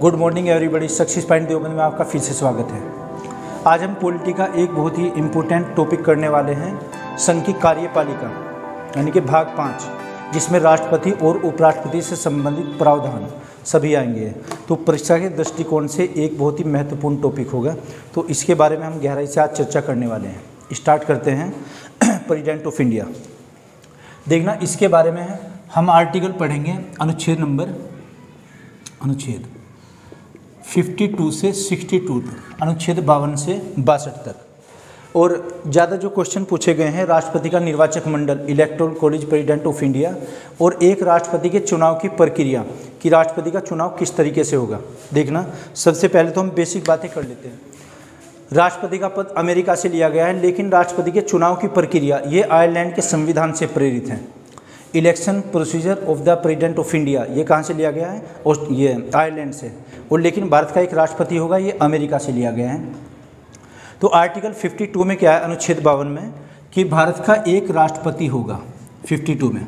Good morning everybody. Success point Deoband में आपका फिर से स्वागत है। आज हम पॉलिटी का एक बहुत ही इम्पोर्टेंट टॉपिक करने वाले हैं, संघ की कार्यपालिका यानी कि भाग 5, जिसमें राष्ट्रपति और उपराष्ट्रपति से संबंधित प्रावधान सभी आएंगे। तो परीक्षा के दृष्टिकोण से एक बहुत ही महत्वपूर्ण टॉपिक होगा, तो इसके बारे में हम गहराई से आज चर्चा करने वाले हैं। स्टार्ट करते हैं प्रेसिडेंट ऑफ इंडिया। देखना, इसके बारे में हम आर्टिकल पढ़ेंगे, अनुच्छेद 52 से 62 तक, अनुच्छेद 52 से 62 तक। और ज़्यादा जो क्वेश्चन पूछे गए हैं, राष्ट्रपति का निर्वाचक मंडल, electoral college president of India, और एक राष्ट्रपति के चुनाव की प्रक्रिया कि राष्ट्रपति का चुनाव किस तरीके से होगा। देखना, सबसे पहले तो हम बेसिक बातें कर लेते हैं। राष्ट्रपति का पद अमेरिका से लिया गया है, लेकिन राष्ट्रपति के चुनाव की प्रक्रिया ये आयरलैंड के संविधान से प्रेरित है। Election procedure of the president of India ये कहाँ से लिया गया है? और ये आयरलैंड से। और लेकिन भारत का एक राष्ट्रपति होगा, ये अमेरिका से लिया गया है। तो आर्टिकल 52 में क्या है, अनुच्छेद 52 में, कि भारत का एक राष्ट्रपति होगा। 52 में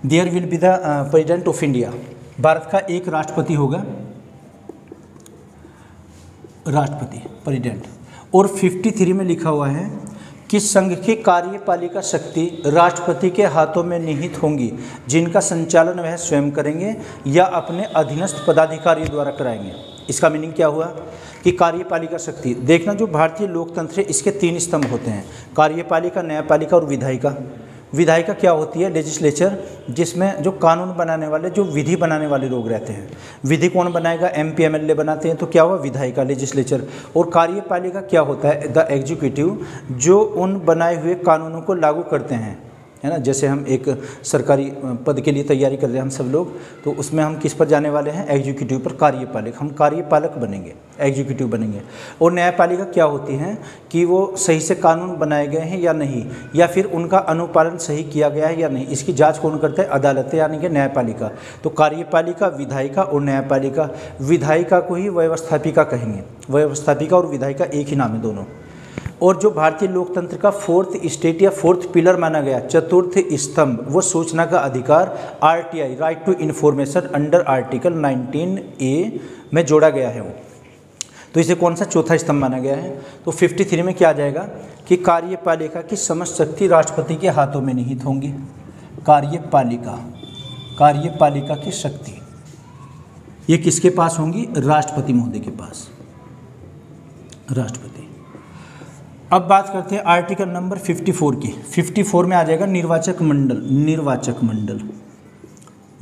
there will be the president of India, भारत का एक राष्ट्रपति होगा, राष्ट्रपति प्रेसिडेंट। और 53 में लिखा हुआ है कि संघ की कार्यपालिका शक्ति राष्ट्रपति के हाथों में निहित होंगी, जिनका संचालन वह स्वयं करेंगे या अपने अधीनस्थ पदाधिकारी द्वारा कराएंगे। इसका मीनिंग क्या हुआ कि कार्यपालिका शक्ति, देखना, जो भारतीय लोकतंत्र है इसके 3 स्तंभ होते हैं, कार्यपालिका, न्यायपालिका और विधायिका। विधायिका क्या होती है? लेजिस्लेचर, जिसमें जो कानून बनाने वाले, जो विधि बनाने वाले लोग रहते हैं। विधि कौन बनाएगा? MP MLA बनाते हैं, तो क्या हुआ? विधायिका, लेजिस्लेचर। और कार्यपालिका क्या होता है? द एग्जीक्यूटिव, जो उन बनाए हुए कानूनों को लागू करते हैं, है ना। जैसे हम एक सरकारी पद के लिए तैयारी कर रहे हैं हम सब लोग, तो उसमें हम किस पर जाने वाले हैं? एग्जीक्यूटिव पर, कार्यपालक। हम कार्यपालक बनेंगे, एग्जीक्यूटिव बनेंगे। और न्यायपालिका क्या होती हैं कि वो सही से कानून बनाए गए हैं या नहीं, या फिर उनका अनुपालन सही किया गया है या नहीं, इसकी जांच कौन करता है? अदालतें, यानी कि न्यायपालिका। तो कार्यपालिका, विधायिका और न्यायपालिका। विधायिका को ही व्यवस्थापिका कहेंगे। व्यवस्थापिका और विधायिका एक ही नाम है दोनों। और जो भारतीय लोकतंत्र का 4th स्टेट या 4th पिलर माना गया, 4th स्तंभ, वो सूचना का अधिकार, RTI, right to information, under article 19A में जोड़ा गया है वो। तो इसे कौन सा चौथा स्तंभ माना गया है? तो 53 में क्या आ जाएगा कि कार्यपालिका की समस्त शक्ति राष्ट्रपति के हाथों में निहित होंगी। कार्यपालिका, कार्यपालिका की शक्ति ये किसके पास होंगी? राष्ट्रपति महोदय के पास, राष्ट्रपति। अब बात करते हैं आर्टिकल नंबर 54 की। 54 में आ जाएगा निर्वाचक मंडल, निर्वाचक मंडल,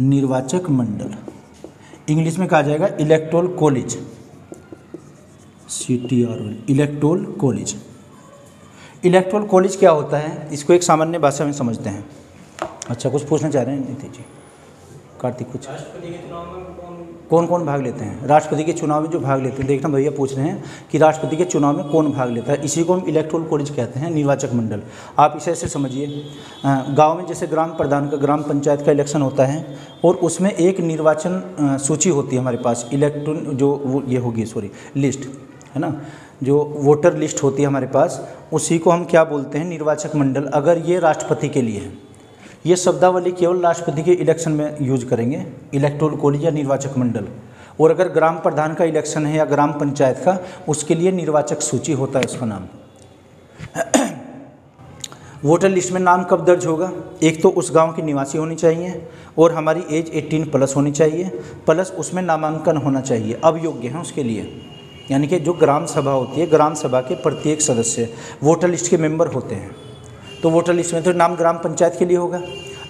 निर्वाचक मंडल। इंग्लिश में कहा जाएगा electoral college, CTRL, electoral college. Electoral college क्या होता है, इसको एक सामान्य भाषा में समझते हैं। अच्छा, कुछ पूछना चाह रहे हैं नीति जी? कार्तिक, कुछ? राष्ट्रपति के चुनाव में कौन कौन भाग लेते हैं? राष्ट्रपति के चुनाव में जो भाग लेते हैं, देखना भैया पूछ रहे हैं कि राष्ट्रपति के चुनाव में कौन भाग लेता है। इसी को हम इलेक्टोरल कॉलेज कहते हैं, निर्वाचक मंडल। आप इसे ऐसे समझिए, गांव में जैसे ग्राम प्रधान का, ग्राम पंचायत का इलेक्शन होता है, और उसमें एक निर्वाचन सूची होती है हमारे पास, इलेक्ट्रॉन जो वो ये होगी, सॉरी, लिस्ट, है ना, जो वोटर लिस्ट होती है हमारे पास, उसी को हम क्या बोलते हैं? निर्वाचक मंडल। अगर ये राष्ट्रपति के लिए है, ये शब्दावली केवल राष्ट्रपति के इलेक्शन में यूज करेंगे, इलेक्टोरल कॉलेज या निर्वाचक मंडल। और अगर ग्राम प्रधान का इलेक्शन है या ग्राम पंचायत का, उसके लिए निर्वाचक सूची होता है उसका नाम। वोटर लिस्ट में नाम कब दर्ज होगा? एक तो उस गांव की निवासी होनी चाहिए, और हमारी एज 18+ होनी चाहिए, प्लस उसमें नामांकन होना चाहिए, अब योग्य हैं उसके लिए। यानी कि जो ग्राम सभा होती है, ग्राम सभा के प्रत्येक सदस्य वोटर लिस्ट के मेंबर होते हैं। तो वोटर लिस्ट में तो नाम ग्राम पंचायत के लिए होगा।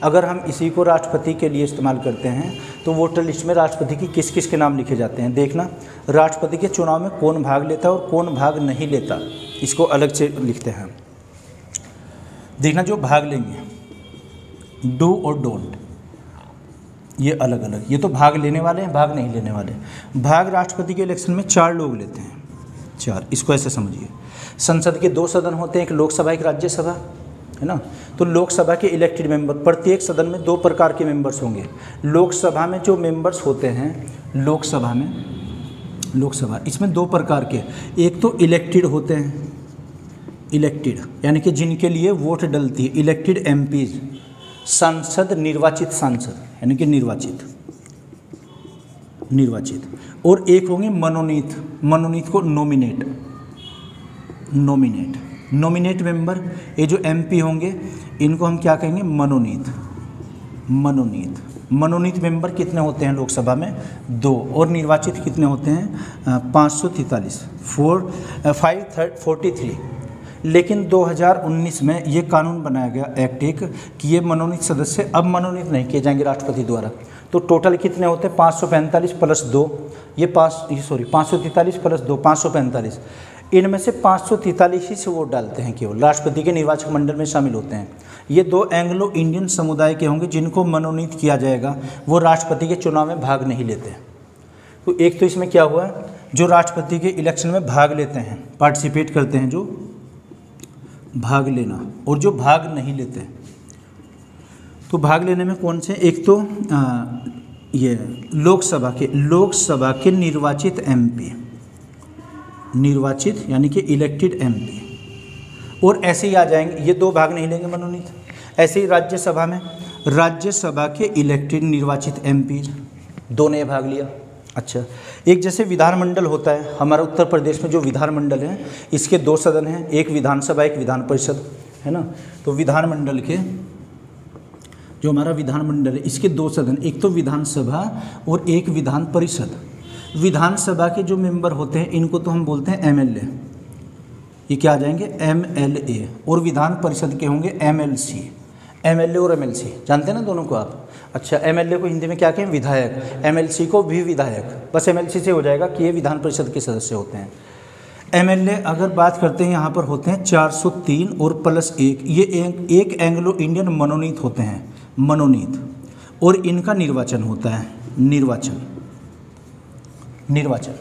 अगर हम इसी को राष्ट्रपति के लिए इस्तेमाल करते हैं, तो वोटर लिस्ट में राष्ट्रपति की किस किस के नाम लिखे जाते हैं। देखना, राष्ट्रपति के चुनाव में कौन भाग लेता है और कौन भाग नहीं लेता, इसको अलग से लिखते हैं। देखना, जो भाग लेंगे, डू और डोंट, ये अलग अलग, ये तो भाग लेने वाले हैं, भाग नहीं लेने वाले। भाग राष्ट्रपति के इलेक्शन में 4 लोग लेते हैं, 4, इसको ऐसे समझिए। संसद के 2 सदन होते हैं, एक लोकसभा, एक राज्यसभा, है ना। तो लोकसभा के इलेक्टेड मेंबर, प्रत्येक सदन में 2 प्रकार के मेंबर्स होंगे। लोकसभा में जो मेंबर्स होते हैं, लोकसभा में, लोकसभा, इसमें 2 प्रकार के, एक तो इलेक्टेड होते हैं, इलेक्टेड यानी कि जिनके लिए वोट डलती है, इलेक्टेड MPs, सांसद, निर्वाचित सांसद यानी कि निर्वाचित, निर्वाचित, और एक होंगे मनोनीत, मनोनीत को नॉमिनेट, नॉमिनेट मेंबर, ये जो एमपी होंगे इनको हम क्या कहेंगे, मनोनीत। मनोनीत मेंबर कितने होते हैं लोकसभा में, 2, और निर्वाचित कितने होते हैं, 543, 543। लेकिन 2019 में ये कानून बनाया गया, एक्ट एक, कि ये मनोनीत सदस्य अब मनोनीत नहीं किए जाएंगे राष्ट्रपति द्वारा। तो टोटल कितने होते हैं, 545 प्लस 2, ये 543 प्लस 2, 545। इनमें से 543 ही से वोट डालते हैं केवल, राष्ट्रपति के निर्वाचक मंडल में शामिल होते हैं। ये 2 एंग्लो इंडियन समुदाय के होंगे जिनको मनोनीत किया जाएगा, वो राष्ट्रपति के चुनाव में भाग नहीं लेते। तो एक तो इसमें क्या हुआ, जो राष्ट्रपति के इलेक्शन में भाग लेते हैं, पार्टिसिपेट करते हैं, जो भाग लेना, और जो भाग नहीं लेते। तो भाग लेने में कौन से, एक तो ये लोकसभा के निर्वाचित एमपी, निर्वाचित यानी कि इलेक्टेड एमपी, और ऐसे ही आ जाएंगे, ये 2 भाग नहीं लेंगे मनोनीत। ऐसे ही राज्यसभा के इलेक्टेड निर्वाचित एमपी, 2 ने भाग लिया। अच्छा, एक जैसे विधानमंडल होता है, हमारा उत्तर प्रदेश में जो विधानमंडल है इसके 2 सदन हैं, एक विधानसभा एक विधान परिषद, है ना। तो विधानमंडल के जो हमारा विधानमंडल है इसके 2 सदन, एक तो विधानसभा और एक विधान परिषद। विधानसभा के जो मेंबर होते हैं इनको तो हम बोलते हैं एमएलए, ये क्या आ जाएंगे, एमएलए, और विधान परिषद के होंगे एमएलसी। एमएलए और एमएलसी जानते हैं ना दोनों को आप। अच्छा, एमएलए को हिंदी में क्या कहें, विधायक, एमएलसी को भी विधायक, बस एमएलसी से हो जाएगा कि ये विधान परिषद के सदस्य होते हैं। एमएलए अगर बात करते हैं यहाँ पर होते हैं 403 और प्लस 1, ये एक एंग्लो इंडियन मनोनीत होते हैं, मनोनीत, और इनका निर्वाचन होता है, निर्वाचन।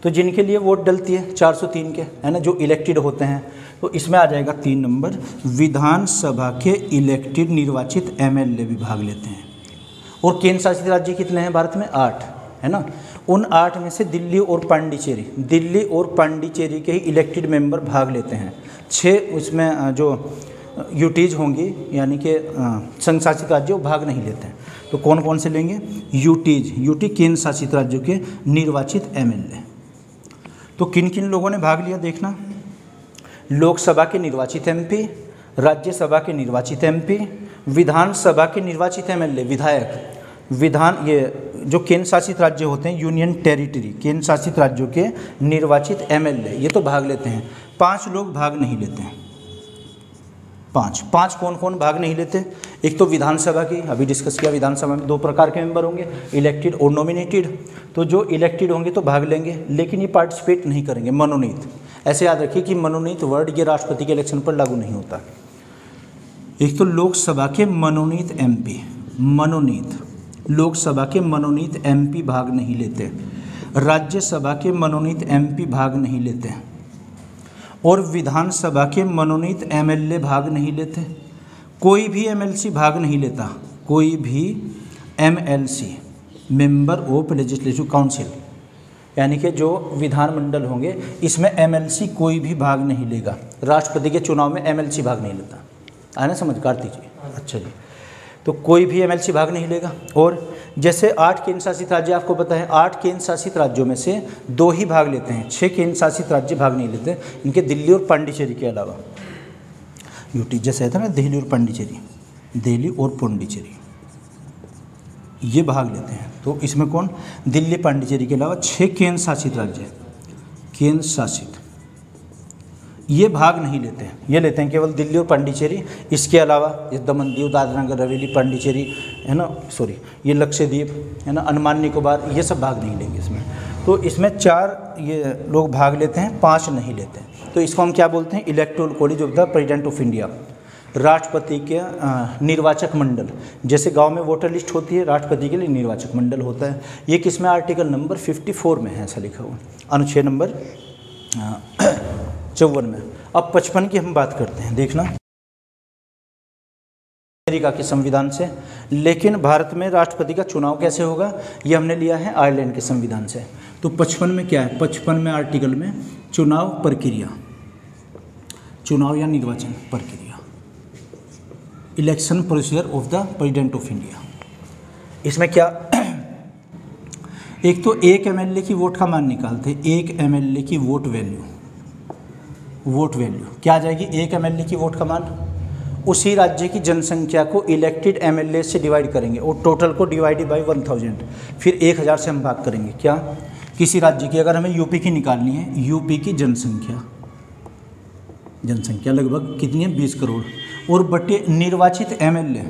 तो जिनके लिए वोट डलती है 403 के, है ना, जो इलेक्टेड होते हैं, तो इसमें आ जाएगा 3 नंबर, विधानसभा के इलेक्टेड निर्वाचित एमएलए भी भाग लेते हैं। और केंद्र शासित राज्य कितने हैं भारत में, 8, है ना। उन 8 में से दिल्ली और पांडिचेरी के ही इलेक्टेड मेंबर भाग लेते हैं। 6 उसमें जो यूटीज होंगी यानी कि संघ शासित राज्य, वो भाग नहीं लेते हैं। तो कौन कौन से लेंगे, यूटी केंद्र शासित राज्यों के निर्वाचित एमएलए। तो किन किन लोगों ने भाग लिया देखना, लोकसभा के निर्वाचित एमपी, राज्यसभा के निर्वाचित एमपी, विधानसभा के निर्वाचित एमएलए, विधायक, ये जो केंद्र शासित राज्य होते हैं, यूनियन टेरिटरी, केंद्र शासित राज्यों के निर्वाचित एमएलए, ये तो भाग लेते हैं। 5 लोग भाग नहीं लेते हैं, 5 कौन कौन भाग नहीं लेते, एक तो विधानसभा की, अभी डिस्कस किया, विधानसभा में 2 प्रकार के मेंबर होंगे, इलेक्टेड और नॉमिनेटेड। तो जो इलेक्टेड होंगे तो भाग लेंगे, लेकिन ये पार्टिसिपेट नहीं करेंगे, मनोनीत। ऐसे याद रखिए कि मनोनीत वर्ड ये राष्ट्रपति के इलेक्शन पर लागू नहीं होता। एक तो लोकसभा के मनोनीत एमपी, लोकसभा के मनोनीत एमपी भाग नहीं लेते, राज्यसभा के मनोनीत एमपी भाग नहीं लेते, और विधानसभा के मनोनीत एमएलए भाग नहीं लेते। कोई भी एमएलसी भाग नहीं लेता, कोई भी MLC, member of legislative council, यानी कि जो विधानमंडल होंगे इसमें एमएलसी कोई भी भाग नहीं लेगा। राष्ट्रपति के चुनाव में एमएलसी भाग नहीं लेता, आए ना समझ, कार्तिक जी। अच्छा जी, तो कोई भी एमएलसी भाग नहीं लेगा। और जैसे 8 केंद्र शासित राज्य आपको पता है, 8 केंद्र शासित राज्यों में से 2 ही भाग लेते हैं, 6 केंद्र शासित राज्य भाग नहीं लेते, इनके दिल्ली और पांडिचेरी के अलावा। यूटी जैसे है था ना, दिल्ली और पांडिचेरी ये भाग लेते हैं। तो इसमें कौन, दिल्ली पांडिचेरी के अलावा 6 केंद्र शासित राज्य, केंद्र शासित, ये भाग नहीं लेते हैं, ये लेते हैं केवल दिल्ली और पांडिचेरी। इसके अलावा ये दमन दीव, दादरा नगर हवेली, पांडिचेरी, है ना, ये लक्षद्वीप, है ना, अंडमान निकोबार, ये सब भाग नहीं लेंगे इसमें। तो इसमें 4 ये लोग भाग लेते हैं, 5 नहीं लेते हैं। तो इसको हम क्या बोलते हैं, electoral college of the president of India, राष्ट्रपति के निर्वाचक मंडल। जैसे गांव में वोटर लिस्ट होती है, राष्ट्रपति के लिए निर्वाचक मंडल होता है। ये किसमें, आर्टिकल नंबर 54 में है, ऐसा लिखा हुआ, अनुच्छेद नंबर 54 में। अब 55 की हम बात करते हैं, देखना, अमेरिका के संविधान से। लेकिन भारत में राष्ट्रपति का चुनाव कैसे होगा, ये हमने लिया है आयरलैंड के संविधान से। तो 55 में क्या है, 55 में आर्टिकल में चुनाव प्रक्रिया, चुनाव या निर्वाचन प्रक्रिया, election procedure of the president of India. इसमें क्या एक तो एक एमएलए की वोट का मान निकालते हैं, एक एमएलए की वोट वैल्यू क्या आ जाएगी, एक एमएलए की वोट का मान उसी राज्य की जनसंख्या को इलेक्टेड एमएलए से डिवाइड करेंगे और टोटल को डिवाइडेड बाय 1000, फिर 1000 से हम भाग करेंगे। क्या, किसी राज्य की, अगर हमें यूपी की निकालनी है, यूपी की जनसंख्या लगभग कितनी है, 20 करोड़, और बटे निर्वाचित एमएलए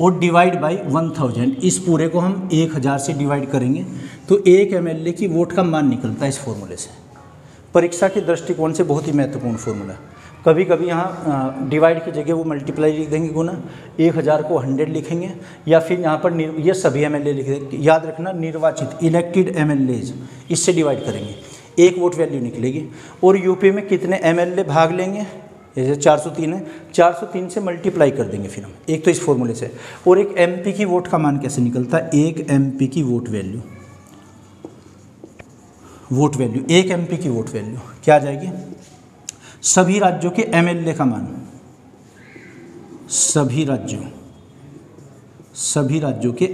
और डिवाइड बाय 1000, इस पूरे को हम 1000 से डिवाइड करेंगे तो एक एमएलए की वोट का मान निकलता है इस फॉर्मूले से। परीक्षा के दृष्टिकोण से बहुत ही महत्वपूर्ण फॉर्मूला। कभी कभी यहाँ डिवाइड की जगह वो मल्टीप्लाई लिख देंगे, गुना 1000 को 100 लिखेंगे, या फिर यहाँ पर ये सभी एमएलए लिख देंगे। याद रखना, निर्वाचित इलेक्टेड एमएलएज, इससे डिवाइड करेंगे, एक वोट वैल्यू निकलेगी। और यूपी में कितने एमएलए भाग लेंगे, जैसे 403 है, 403 से मल्टीप्लाई कर देंगे फिर हम, एक तो इस फॉर्मूले से। और एक एमपी की वोट का मान कैसे निकलता है, एक एमपी की वोट वैल्यू, एक एमपी की वोट वैल्यू क्या आ जाएगी, सभी राज्यों के एमएलए का मान, सभी राज्यों के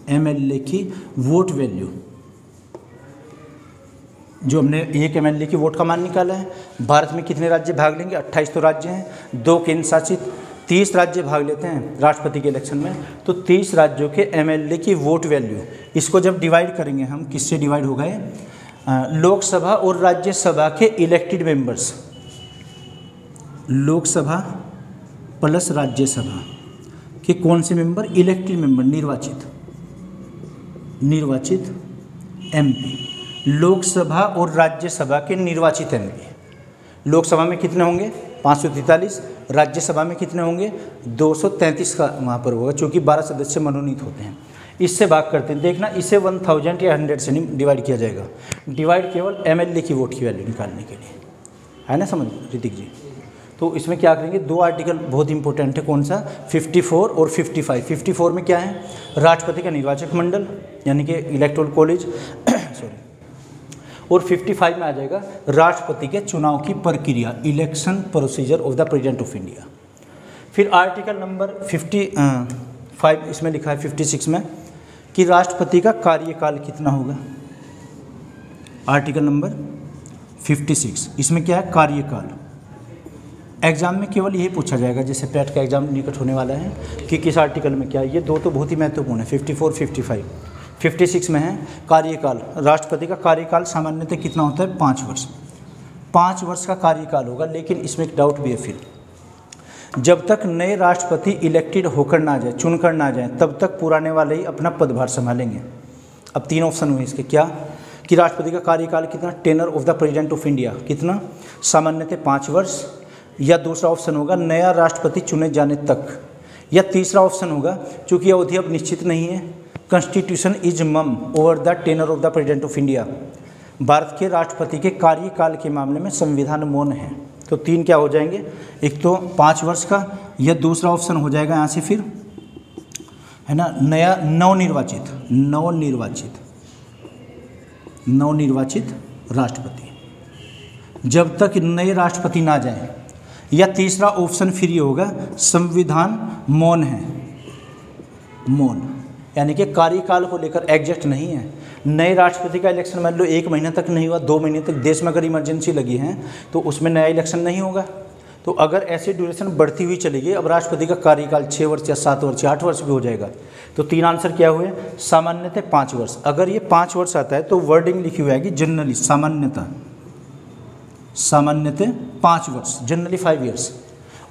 एमएलए की वोट वैल्यू, जो हमने एक एमएलए की वोट का मान निकाला है। भारत में कितने राज्य भाग लेंगे, 28 तो राज्य हैं, 2 केंद्र शासित, 30 राज्य भाग लेते हैं राष्ट्रपति के इलेक्शन में, तो 30 राज्यों के एमएलए की वोट वैल्यू, इसको जब डिवाइड करेंगे हम, किससे डिवाइड होगा ये, लोकसभा और राज्यसभा के elected members, Lok Sabha plus Rajya Sabha के कौन से मेंबर, इलेक्टेड मेंबर, निर्वाचित एमपी, लोकसभा और राज्यसभा के निर्वाचित एमपी। लोकसभा में कितने होंगे, 543, राज्यसभा में कितने होंगे, 233 का वहाँ पर होगा, क्योंकि 12 सदस्य मनोनीत होते हैं। इससे भाग करते हैं, देखना इसे 1000 या 100 से नहीं डिवाइड किया जाएगा, डिवाइड केवल एमएलए की वोट की वैल्यू निकालने के लिए, है ना समझ ऋतिक जी। तो इसमें क्या करेंगे, 2 आर्टिकल बहुत इंपॉर्टेंट है, कौन सा, 54 और 55। 54 में क्या है, राष्ट्रपति का निर्वाचक मंडल यानी कि इलेक्टोरल कॉलेज सॉरी, और 55 में आ जाएगा राष्ट्रपति के चुनाव की प्रक्रिया, election procedure of the president of India. फिर आर्टिकल नंबर 55 इसमें लिखा है 56 में कि राष्ट्रपति का कार्यकाल कितना होगा। आर्टिकल नंबर 56 इसमें क्या है, कार्यकाल। एग्जाम में केवल यही पूछा जाएगा, जैसे पेट का एग्जाम निकट होने वाला है, कि किस आर्टिकल में क्या है। ये दो तो बहुत ही महत्वपूर्ण है, 54 55। 56 में है कार्यकाल, राष्ट्रपति का कार्यकाल सामान्यतः कितना होता है, 5 वर्ष। 5 वर्ष का कार्यकाल होगा, लेकिन इसमें एक डाउट भी है, फिर जब तक नए राष्ट्रपति इलेक्टेड होकर ना जाए, चुनकर ना जाए, तब तक पुराने वाले ही अपना पदभार संभालेंगे। अब 3 ऑप्शन हुए इसके, क्या कि राष्ट्रपति का कार्यकाल कितना, tenure of the president of India कितना, सामान्यतः 5 वर्ष, या दूसरा ऑप्शन होगा नया राष्ट्रपति चुने जाने तक, या तीसरा ऑप्शन होगा चूँकि अवधि अब निश्चित नहीं है, constitution is mum over the tenure of the president of India, भारत के राष्ट्रपति के कार्यकाल के मामले में संविधान मौन है। तो 3 क्या हो जाएंगे, एक तो 5 वर्ष का, या दूसरा ऑप्शन हो जाएगा यहाँ से फिर, है ना, नया नवनिर्वाचित राष्ट्रपति, जब तक नए राष्ट्रपति ना जाए, या तीसरा ऑप्शन फिर ये होगा संविधान मौन है, मौन यानी कि कार्यकाल को लेकर एग्जैक्ट नहीं है। नए राष्ट्रपति का इलेक्शन मान लो 1 महीने तक नहीं हुआ, 2 महीने तक देश में अगर इमरजेंसी लगी है तो उसमें नया इलेक्शन नहीं होगा। तो अगर ऐसी ड्यूरेशन बढ़ती हुई चलेगी, अब राष्ट्रपति का कार्यकाल 6 वर्ष या 7 वर्ष या 8 वर्ष भी हो जाएगा, तो 3 आंसर क्या हुए, सामान्यतः 5 वर्ष। अगर ये 5 वर्ष आता है तो वर्डिंग लिखी हुई आएगी जनरली, सामान्यतः 5 वर्ष, जनरली 5 ईयर्स।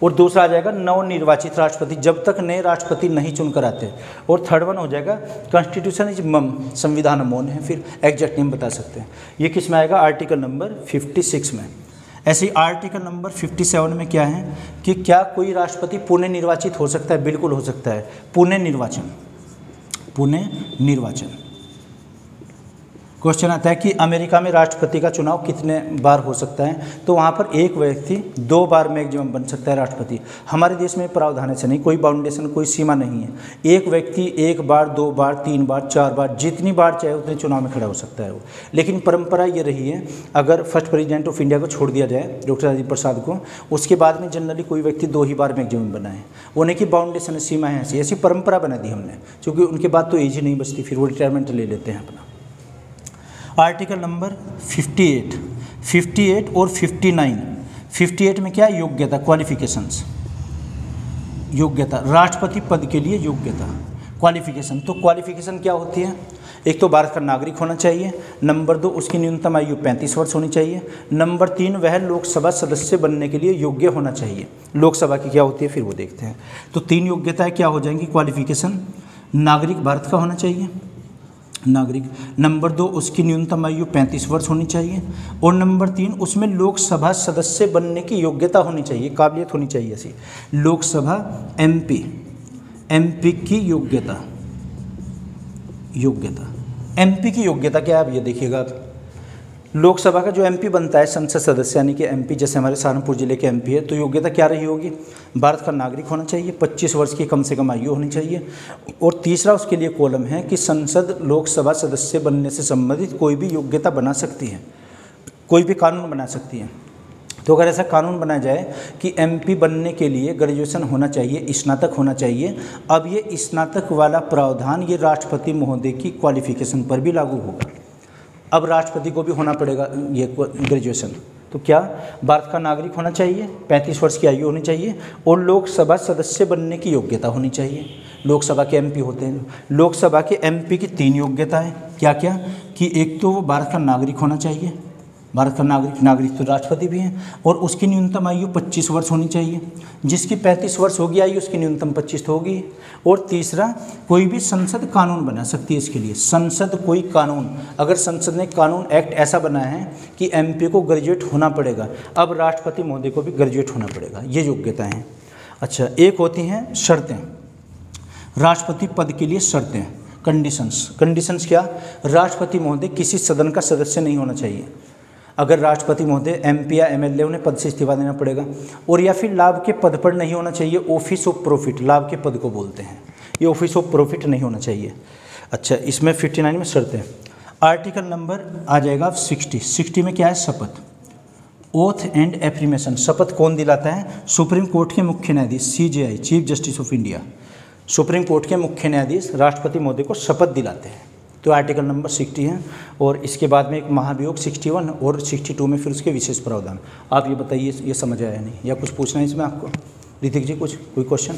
और दूसरा आ जाएगा नवनिर्वाचित राष्ट्रपति, जब तक नए राष्ट्रपति नहीं चुनकर आते। और थर्ड वन हो जाएगा कॉन्स्टिट्यूशन इज मम, संविधान मौन है, फिर एग्जैक्ट नेम बता सकते हैं। ये किस में आएगा, आर्टिकल नंबर 56 में। ऐसे ही आर्टिकल नंबर 57 में क्या है कि क्या कोई राष्ट्रपति पुनः निर्वाचित हो सकता है, बिल्कुल हो सकता है। पुनः निर्वाचन क्वेश्चन आता है कि अमेरिका में राष्ट्रपति का चुनाव कितने बार हो सकता है, तो वहाँ पर एक व्यक्ति 2 बार मैक्सिमम बन सकता है राष्ट्रपति। हमारे देश में प्रावधान ऐसे नहीं, कोई बाउंडेशन, कोई सीमा नहीं है। एक व्यक्ति 1 बार, 2 बार, 3 बार, 4 बार, जितनी बार चाहे उतने चुनाव में खड़ा हो सकता है वो। लेकिन परंपरा ये रही है, अगर फर्स्ट प्रेसिडेंट ऑफ इंडिया को छोड़ दिया जाए डॉक्टर राजेंद्र प्रसाद को, उसके बाद में जनरली कोई व्यक्ति 2 ही बार मैक्सिमम बना है। वो नहीं कि बाउंडेशन सीमा है, ऐसी परंपरा बना दी हमने, क्योंकि उनके बाद तो एज ही नहीं बचती, फिर वो रिटायरमेंट ले लेते हैं अपना। आर्टिकल नंबर 58 और 59। 58 में क्या है? योग्यता, क्वालिफिकेशंस, योग्यता, राष्ट्रपति पद के लिए योग्यता, क्वालिफिकेशन। तो क्वालिफिकेशन क्या होती है? एक तो भारत का नागरिक होना चाहिए, नंबर 2 उसकी न्यूनतम आयु 35 वर्ष होनी चाहिए, नंबर 3 वह लोकसभा सदस्य बनने के लिए योग्य होना चाहिए। लोकसभा की क्या होती है फिर वो देखते हैं। तो 3 योग्यताएं क्या हो जाएंगी क्वालिफिकेशन? नागरिक भारत का होना चाहिए, नागरिक, नंबर 2 उसकी न्यूनतम आयु 35 वर्ष होनी चाहिए, और नंबर 3 उसमें लोकसभा सदस्य बनने की योग्यता होनी चाहिए, काबिलियत होनी चाहिए ऐसी। लोकसभा एमपी की योग्यता, एमपी की योग्यता क्या है? अब ये देखिएगा आप, लोकसभा का जो एमपी बनता है, संसद सदस्य यानी कि एमपी, जैसे हमारे सहारनपुर जिले के एमपी है, तो योग्यता क्या रही होगी? भारत का नागरिक होना चाहिए, 25 वर्ष की कम से कम आयु होनी चाहिए, और तीसरा उसके लिए कॉलम है कि संसद लोकसभा सदस्य बनने से संबंधित कोई भी योग्यता बना सकती है, कोई भी कानून बना सकती है। तो अगर ऐसा कानून बनाया जाए कि एमपी बनने के लिए ग्रेजुएशन होना चाहिए, स्नातक होना चाहिए, अब ये स्नातक वाला प्रावधान ये राष्ट्रपति महोदय की क्वालिफिकेशन पर भी लागू होगा। अब राष्ट्रपति को भी होना पड़ेगा ये ग्रेजुएशन। तो क्या? भारत का नागरिक होना चाहिए, 35 वर्ष की आयु होनी चाहिए, और लोकसभा सदस्य बनने की योग्यता होनी चाहिए। लोकसभा के एमपी होते हैं, लोकसभा के एमपी की 3 योग्यताएं क्या क्या? कि एक तो वो भारत का नागरिक होना चाहिए, भारत का नागरिक तो राष्ट्रपति भी हैं, और उसकी न्यूनतम आयु 25 वर्ष होनी चाहिए। जिसकी 35 वर्ष होगी आयु, उसकी न्यूनतम 25 तो होगी। और तीसरा, कोई भी संसद कानून बना सकती है इसके लिए, संसद कोई कानून, अगर संसद ने कानून एक्ट ऐसा बनाया है कि एमपी को ग्रेजुएट होना पड़ेगा, अब राष्ट्रपति महोदय को भी ग्रेजुएट होना पड़ेगा। ये योग्यताएँ हैं। अच्छा, एक होती हैं शर्तें, राष्ट्रपति पद के लिए शर्तें, कंडीशंस क्या? राष्ट्रपति महोदय किसी सदन का सदस्य नहीं होना चाहिए। अगर राष्ट्रपति महोदय एमपी या एमएलए, उन्हें पद से इस्तीफा देना पड़ेगा, और या फिर लाभ के पद पर नहीं होना चाहिए, ऑफिस ऑफ प्रॉफिट, लाभ के पद को बोलते हैं, ये ऑफिस ऑफ प्रॉफिट नहीं होना चाहिए। अच्छा, इसमें 59 में शर्तें। आर्टिकल नंबर आ जाएगा 60 में क्या है? शपथ, ओथ एंड एफर्मेशन। शपथ कौन दिलाता है? सुप्रीम कोर्ट के मुख्य न्यायाधीश, CJI, chief justice of India, supreme court के मुख्य न्यायाधीश राष्ट्रपति महोदय को शपथ दिलाते हैं। तो आर्टिकल नंबर 60 है, और इसके बाद में एक महाभियोग 61 और 62 में फिर उसके विशेष प्रावधान। आप ये बताइए, ये समझ आया नहीं या कुछ पूछना है इसमें आपको? ऋतिक जी कोई क्वेश्चन?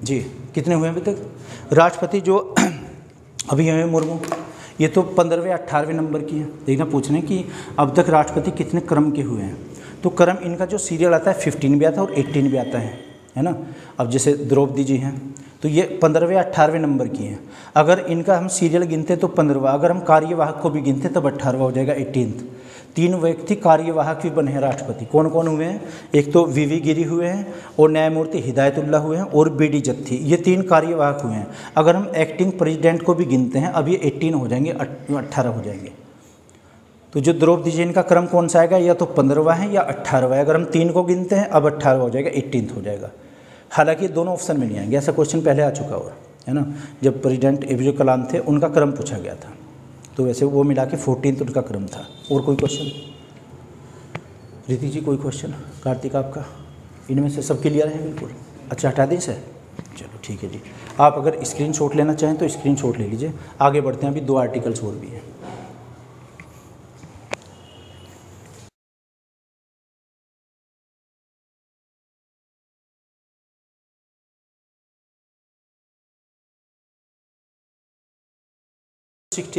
जी, कितने हुए अभी तक राष्ट्रपति? जो अभी हुए मुर्मू, ये तो 15वें 18वें नंबर की है। देखना पूछ रहे हैं कि अब तक राष्ट्रपति कितने क्रम के हुए हैं। तो क्रम इनका जो सीरियल आता है 15 भी आता है और 18 भी आता है ना। अब जैसे द्रौपदी जी हैं तो ये 15वें 18वें नंबर की हैं। अगर इनका हम सीरियल गिनते तो 15वां, अगर हम कार्यवाहक को भी गिनते तब 18वां हो जाएगा, 18th। 3 व्यक्ति कार्यवाहक भी बने हैं राष्ट्रपति। कौन कौन हुए हैं? एक तो वीवी गिरी हुए हैं, और न्यायमूर्ति हिदायतुल्लाह हुए हैं, और बीडी जत्थी, ये 3 कार्यवाहक हुए हैं। अगर हम एक्टिंग प्रेसिडेंट को भी गिनते हैं, अब ये 18 हो जाएंगे, 18 हो जाएंगे। तो जो द्रौपदी जी इनका क्रम कौन सा आएगा? या तो 15वां है या 18वां है। अगर हम 3 को गिनते हैं अब 18वां हो जाएगा, 18th हो जाएगा। हालांकि दोनों ऑप्शन में नहीं आएंगे, ऐसा क्वेश्चन पहले आ चुका हुआ है ना, जब प्रेसिडेंट APJ कलाम थे उनका क्रम पूछा गया था, तो वैसे वो मिला के 14th उनका क्रम था। और कोई क्वेश्चन? ऋतिक जी कोई क्वेश्चन? कार्तिक आपका? इनमें से सब क्लियर है बिल्कुल? अच्छा, हटा दें सर, चलो ठीक है जी। आप अगर स्क्रीनशॉट लेना चाहें तो स्क्रीनशॉट ले लीजिए। आगे बढ़ते हैं, अभी 2 आर्टिकल्स और भी हैं।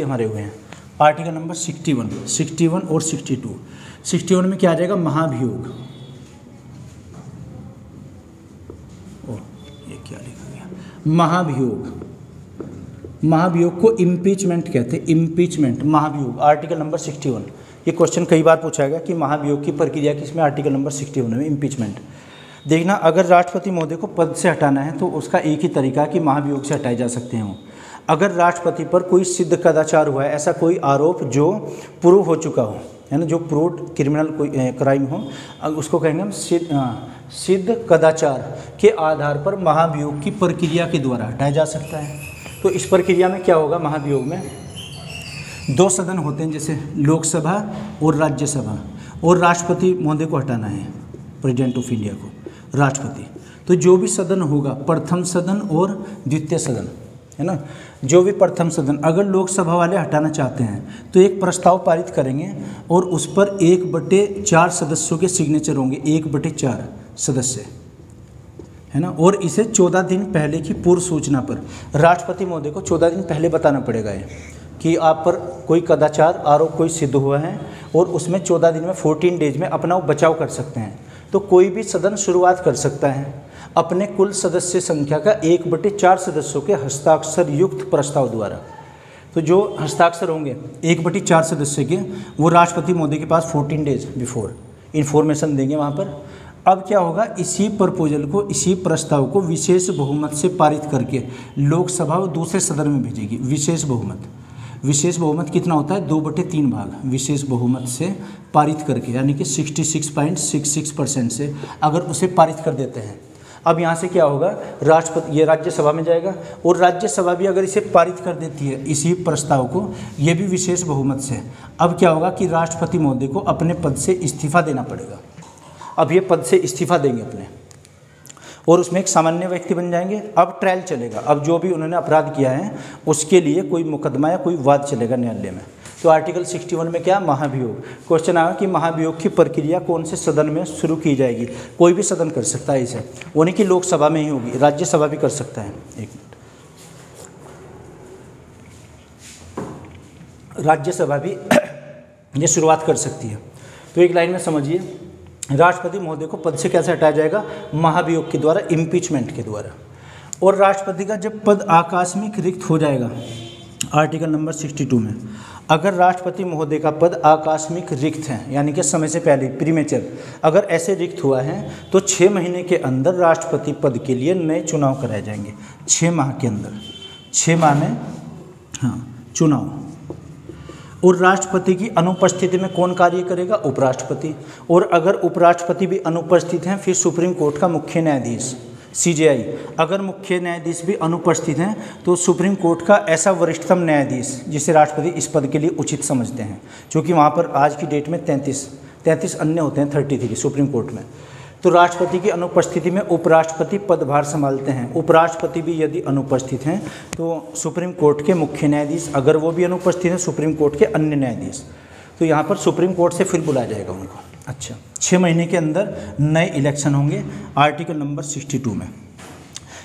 हमारे हुए हैं आर्टिकल नंबर 61 और 62। 61 में क्या आ जाएगा? महाभियोग। ये क्या लिखा गया? महाभियोग को इम्पीचमेंट कहते हैं, इम्पीचमेंट, महाभियोग। आर्टिकल नंबर 61, ये क्वेश्चन कई बार पूछा गया कि महाभियोग की प्रक्रिया किसमें? आर्टिकल नंबर 61 में, इम्पीचमेंट। देखना, अगर राष्ट्रपति महोदय को पद से हटाना है तो उसका एक ही तरीका है कि महाभियोग से हटाए जा सकते हैं वो। अगर राष्ट्रपति पर कोई सिद्ध कदाचार हुआ है, ऐसा कोई आरोप जो प्रूव हो चुका हो, है ना, जो प्रूव्ड क्रिमिनल कोई क्राइम हो, उसको कहेंगे हम सिद्ध कदाचार के आधार पर महाभियोग की प्रक्रिया के द्वारा हटाया जा सकता है। तो इस प्रक्रिया में क्या होगा, महाभियोग में 2 सदन होते हैं, जैसे लोकसभा और राज्यसभा, और राष्ट्रपति महोदय को हटाना है, प्रेसिडेंट ऑफ इंडिया को, राष्ट्रपति। तो जो भी सदन होगा, प्रथम सदन और द्वितीय सदन, है ना, जो भी प्रथम सदन, अगर लोकसभा वाले हटाना चाहते हैं तो एक प्रस्ताव पारित करेंगे और उस पर 1/4 सदस्यों के सिग्नेचर होंगे, 1/4 सदस्य, है ना, और इसे 14 दिन पहले की पूर्व सूचना पर राष्ट्रपति महोदय को 14 दिन पहले बताना पड़ेगा ये कि आप पर कोई कदाचार आरोप कोई सिद्ध हुआ है, और उसमें 14 दिन में 14 डेज में अपना बचाव कर सकते हैं। तो कोई भी सदन शुरुआत कर सकता है अपने कुल सदस्य संख्या का 1/4 सदस्यों के हस्ताक्षर युक्त प्रस्ताव द्वारा। तो जो हस्ताक्षर होंगे 1/4 सदस्य के, वो राष्ट्रपति महोदय के पास 14 डेज बिफोर इन्फॉर्मेशन देंगे वहाँ पर। अब क्या होगा, इसी प्रपोजल को, इसी प्रस्ताव को विशेष बहुमत से पारित करके लोकसभा और दूसरे सदन में भेजेगी। विशेष बहुमत कितना होता है, 2/3 भाग विशेष बहुमत से पारित करके, यानी कि 66.66% से अगर उसे पारित कर देते हैं। अब यहाँ से क्या होगा, राष्ट्रपति, ये राज्यसभा में जाएगा, और राज्यसभा भी अगर इसे पारित कर देती है इसी प्रस्ताव को, ये भी विशेष बहुमत से, अब क्या होगा कि राष्ट्रपति महोदय को अपने पद से इस्तीफा देना पड़ेगा। अब ये पद से इस्तीफा देंगे अपने, और उसमें एक सामान्य व्यक्ति बन जाएंगे। अब ट्रायल चलेगा, अब जो भी उन्होंने अपराध किया है उसके लिए कोई मुकदमा या कोई वाद चलेगा न्यायालय में। तो आर्टिकल 61 में क्या, महाभियोग। क्वेश्चन आया कि महाभियोग की प्रक्रिया कौन से सदन में शुरू की जाएगी। कोई भी सदन कर सकता है इसे, वो नहीं कि लोकसभा में ही होगी, राज्यसभा भी कर सकता है। एक मिनट, राज्यसभा भी ये शुरुआत कर सकती है। तो एक लाइन में समझिए, राष्ट्रपति महोदय को पद से कैसे हटाया जाएगा, महाभियोग के द्वारा, इम्पीचमेंट के द्वारा। और राष्ट्रपति का जब पद आकस्मिक रिक्त हो जाएगा, आर्टिकल नंबर 62 में, अगर राष्ट्रपति महोदय का पद आकस्मिक रिक्त है, यानी कि समय से पहले, प्रीमेचर, अगर ऐसे रिक्त हुआ है, तो 6 महीने के अंदर राष्ट्रपति पद के लिए नए चुनाव कराए जाएंगे। 6 माह के अंदर, 6 माह में, हाँ, चुनाव। और राष्ट्रपति की अनुपस्थिति में कौन कार्य करेगा, उपराष्ट्रपति। और अगर उपराष्ट्रपति भी अनुपस्थित हैं, फिर सुप्रीम कोर्ट का मुख्य न्यायाधीश, CJI। अगर मुख्य न्यायाधीश भी अनुपस्थित हैं तो सुप्रीम कोर्ट का ऐसा वरिष्ठतम न्यायाधीश जिसे राष्ट्रपति इस पद के लिए उचित समझते हैं, क्योंकि वहाँ पर आज की डेट में 33 अन्य होते हैं, 33 सुप्रीम कोर्ट में। तो राष्ट्रपति की अनुपस्थिति में उपराष्ट्रपति पदभार संभालते हैं। उपराष्ट्रपति भी यदि अनुपस्थित हैं तो सुप्रीम कोर्ट के मुख्य न्यायाधीश, अगर वो भी अनुपस्थित हैं, सुप्रीम कोर्ट के अन्य न्यायाधीश। तो यहाँ पर सुप्रीम कोर्ट से फिर बुलाया जाएगा उनको। अच्छा, 6 महीने के अंदर नए इलेक्शन होंगे, आर्टिकल नंबर 62 में।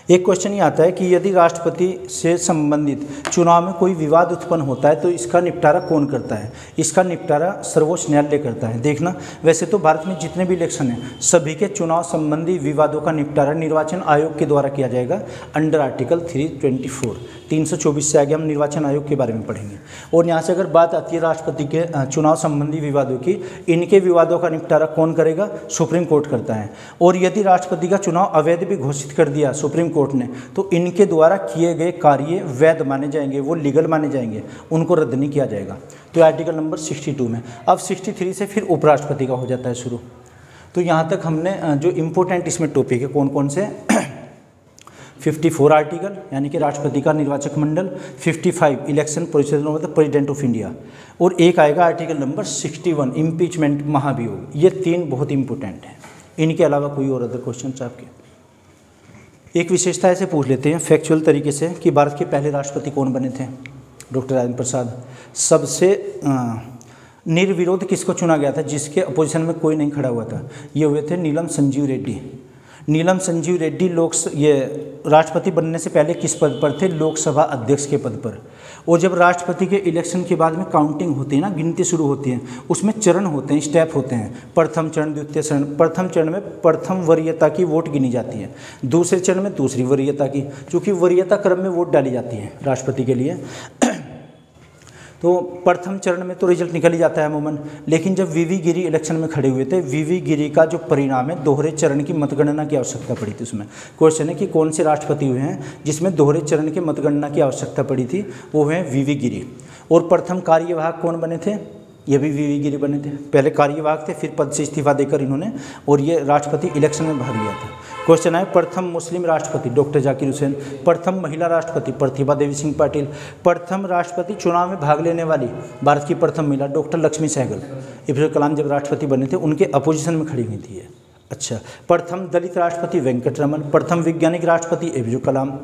एक क्वेश्चन ये आता है कि यदि राष्ट्रपति से संबंधित चुनाव में कोई विवाद उत्पन्न होता है तो इसका निपटारा कौन करता है। इसका निपटारा सर्वोच्च न्यायालय करता है। देखना, वैसे तो भारत में जितने भी इलेक्शन हैं सभी के चुनाव संबंधी विवादों का निपटारा निर्वाचन आयोग के द्वारा किया जाएगा, अंडर आर्टिकल 324 से आगे हम निर्वाचन आयोग के बारे में पढ़ेंगे। और यहाँ से अगर बात आती है राष्ट्रपति के चुनाव संबंधी विवादों की, इनके विवादों का निपटारा कौन करेगा, सुप्रीम कोर्ट करता है। और यदि राष्ट्रपति का चुनाव अवैध भी घोषित कर दिया सुप्रीम कोर्ट ने, तो इनके द्वारा किए गए कार्य वैध माने जाएंगे, वो लीगल माने जाएंगे, उनको रद्द नहीं किया जाएगा। तो आर्टिकल नंबर 62 में। अब 63 से फिर उपराष्ट्रपति का हो जाता है शुरू। तो यहाँ तक हमने जो इम्पोर्टेंट इसमें टॉपिक है कौन कौन से 54 आर्टिकल, यानी कि राष्ट्रपति का निर्वाचक मंडल, 55 election procedure of the president of India, और एक आएगा आर्टिकल नंबर 61 इम्पीचमेंट, महाभियोग। ये 3 बहुत इंपॉर्टेंट हैं। इनके अलावा कोई और अदर क्वेश्चन आपके? एक विशेषता ऐसे पूछ लेते हैं फैक्चुअल तरीके से कि भारत के पहले राष्ट्रपति कौन बने थे, डॉक्टर राजेंद्र प्रसाद। सबसे निर्विरोध किसको चुना गया था, जिसके अपोजिशन में कोई नहीं खड़ा हुआ था, ये हुए थे नीलम संजीव रेड्डी। नीलम संजीव रेड्डी ये राष्ट्रपति बनने से पहले किस पद पर थे, लोकसभा अध्यक्ष के पद पर। और जब राष्ट्रपति के इलेक्शन के बाद में काउंटिंग होती है ना, गिनती शुरू होती है, उसमें चरण होते हैं, स्टेप होते हैं, प्रथम चरण, द्वितीय चरण। प्रथम चरण में प्रथम वरीयता की वोट गिनी जाती है, दूसरे चरण में दूसरी वरीयता की, क्योंकि वरीयता क्रम में वोट डाली जाती है राष्ट्रपति के लिए। तो प्रथम चरण में तो रिजल्ट निकल ही जाता है अमूमन, लेकिन जब वीवी गिरी इलेक्शन में खड़े हुए थे, वीवी गिरी का जो परिणाम है दोहरे चरण की मतगणना की आवश्यकता पड़ी थी। उसमें क्वेश्चन है कि कौन से राष्ट्रपति हुए हैं जिसमें दोहरे चरण की मतगणना की आवश्यकता पड़ी थी, वो हुए वीवी गिरी। और प्रथम कार्यवाहक कौन बने थे, ये भी वीवी गिरी बने थे। पहले कार्यवाहक थे, फिर पद से इस्तीफा देकर इन्होंने और ये राष्ट्रपति इलेक्शन में भाग लिया था। क्वेश्चन है प्रथम मुस्लिम राष्ट्रपति डॉक्टर जाकिर हुसैन, प्रथम महिला राष्ट्रपति प्रतिभा देवी सिंह पाटिल, प्रथम राष्ट्रपति चुनाव में भाग लेने वाली भारत की प्रथम महिला डॉक्टर लक्ष्मी सहगल। APJ कलाम जब राष्ट्रपति बने थे उनके अपोजिशन में खड़ी हुई थी ये। अच्छा, प्रथम दलित राष्ट्रपति वेंकट रमन, प्रथम वैज्ञानिक राष्ट्रपति APJ कलाम,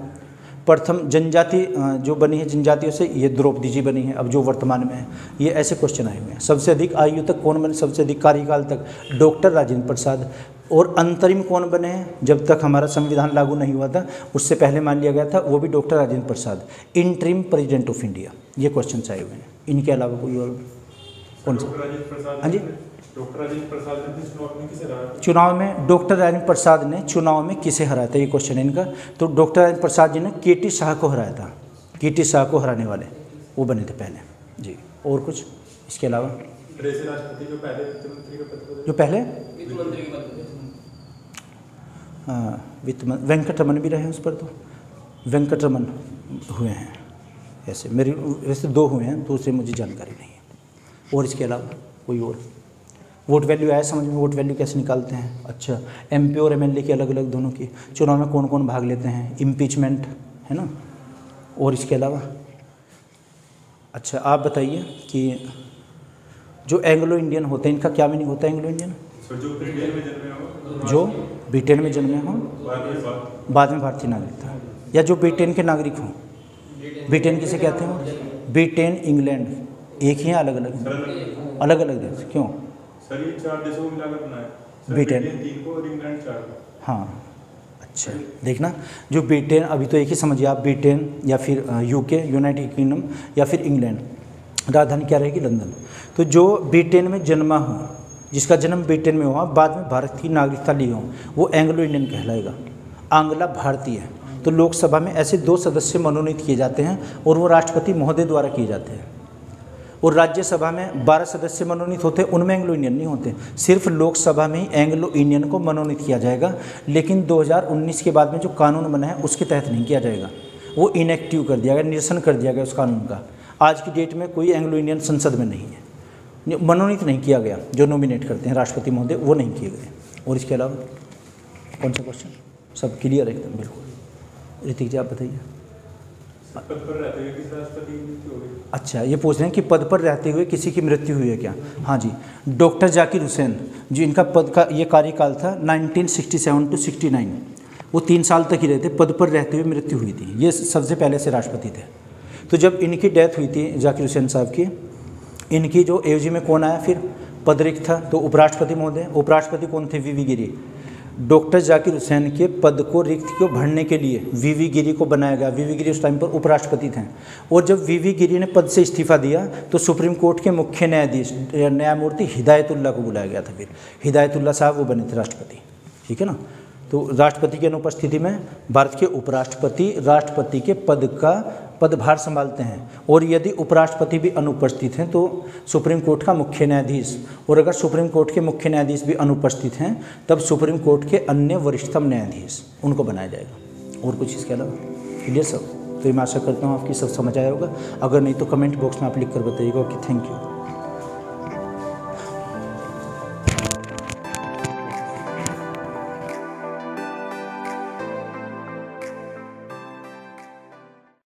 प्रथम जनजाति जो बनी है जनजातियों से ये द्रौपदी जी बनी है अब जो वर्तमान में है। ये ऐसे क्वेश्चन आए हुए हैं। सबसे अधिक आयु तक कौन बने, सबसे अधिक कार्यकाल तक डॉक्टर राजेंद्र प्रसाद। और अंतरिम कौन बने हैं, जब तक हमारा संविधान लागू नहीं हुआ था उससे पहले मान लिया गया था, वो भी doctor Rajendra Prasad, interim president of India. ये क्वेश्चन आए हुए हैं। इनके अलावा कोई और कौन सा? हाँ जी, डॉक्टर राजेंद्र प्रसाद ने चुनाव में किसे हराया? चुनाव में डॉक्टर राजेंद्र प्रसाद ने चुनाव में किसे हराया था, ये क्वेश्चन है इनका। तो डॉक्टर राजेंद्र प्रसाद जी ने KT शाह को हराया था। KT शाह को हराने वाले वो बने थे पहले जी। और कुछ इसके अलावा? राष्ट्रपति जो पहले वित्त मंत्री के पद पर, जो पहले वित्त मंत्री के पद पर, हाँ वित्त मंत्री वेंकट रमन भी रहे हैं उस पर, तो वेंकट रमन हुए हैं ऐसे। मेरी वैसे 2 हुए हैं, दूसरे मुझे जानकारी नहीं है। और इसके अलावा कोई और? वोट वैल्यू आया समझ में, वोट वैल्यू कैसे निकालते हैं? अच्छा, MP और MLA की अलग अलग दोनों की, चुनाव में कौन कौन भाग लेते हैं, इम्पीचमेंट है ना। और इसके अलावा अच्छा आप बताइए कि जो एंग्लो इंडियन होते हैं इनका क्या मीनिंग होता है? एंग्लो इंडियन जो ब्रिटेन में जन्मे हों बाद में भारतीय नागरिकता, या जो ब्रिटेन के नागरिक हों। ब्रिटेन किसे कहते हैं? ब्रिटेन इंग्लैंड एक ही है, अलग अलग अलग अलग देश क्यों? सर ये 4 देशों को मिलाकर बनाया, ब्रिटेन 3 को और इंग्लैंड 4 को। हाँ अच्छा, देखना जो ब्रिटेन, अभी तो एक ही समझिए आप, ब्रिटेन या फिर UK यूनाइटेड किंगडम या फिर इंग्लैंड, राजधानी क्या रहेगी? लंदन। तो जो ब्रिटेन में जन्मा हो, जिसका जन्म ब्रिटेन में हुआ, बाद में भारत की नागरिकता ली हो, वो एंग्लो इंडियन कहलाएगा, आंग्ला भारतीय। तो लोकसभा में ऐसे 2 सदस्य मनोनीत किए जाते हैं और वो राष्ट्रपति महोदय द्वारा किए जाते हैं। और राज्यसभा में 12 सदस्य मनोनीत होते हैं, उनमें एंग्लो इंडियन नहीं होते। सिर्फ लोकसभा में ही एंग्लो इंडियन को मनोनीत किया जाएगा, लेकिन 2019 के बाद में जो कानून बना है उसके तहत नहीं किया जाएगा, वो इनएक्टिव कर दिया गया, निरसन कर दिया गया उस कानून का। आज की डेट में कोई एंग्लो इंडियन संसद में नहीं है, मनोनीत नहीं किया गया। जो नॉमिनेट करते हैं राष्ट्रपति महोदय वो नहीं किए गए। और इसके अलावा कौन सा क्वेश्चन? सब क्लियर है एकदम बिल्कुल। ऋतिक जी आप बताइए। पद पर रहते हुए किसी राष्ट्रपति की मृत्यु हो गई? अच्छा, ये पूछ रहे हैं कि पद पर रहते हुए किसी की मृत्यु हुई है क्या? हाँ जी, डॉक्टर जाकिर हुसैन जो इनका पद का ये कार्यकाल था 1967 to 69, वो 3 साल तक ही रहे थे, पद पर रहते हुए मृत्यु हुई थी। ये सबसे पहले से राष्ट्रपति थे। तो जब इनकी डेथ हुई थी जाकिर हुसैन साहब की, इनकी जो एवजी में कौन आया फिर? पद रिक्त था, तो उपराष्ट्रपति महोदय। उपराष्ट्रपति कौन थे? VV गिरी। डॉक्टर जाकिर हुसैन के पद को रिक्त को भरने के लिए VV गिरी को बनाया गया। VV गिरी उस टाइम पर उपराष्ट्रपति थे। और जब VV गिरी ने पद से इस्तीफा दिया तो सुप्रीम कोर्ट के मुख्य न्यायाधीश न्यायमूर्ति हिदायतुल्लाह को बुलाया गया था। फिर हिदायतुल्लाह साहब वो बने थे राष्ट्रपति, ठीक है ना। तो राष्ट्रपति की अनुपस्थिति में भारत के उपराष्ट्रपति राष्ट्रपति के पद का पदभार संभालते हैं। और यदि उपराष्ट्रपति भी अनुपस्थित हैं तो सुप्रीम कोर्ट का मुख्य न्यायाधीश, और अगर सुप्रीम कोर्ट के मुख्य न्यायाधीश भी अनुपस्थित हैं तब सुप्रीम कोर्ट के अन्य वरिष्ठतम न्यायाधीश उनको बनाया जाएगा। और कुछ इसके अलावा क्लियर सब? तो ये मैं आशा करता हूँ आपकी सब समझ आया होगा। अगर नहीं तो कमेंट बॉक्स में आप लिख कर बताइएगा। Okay, thank you.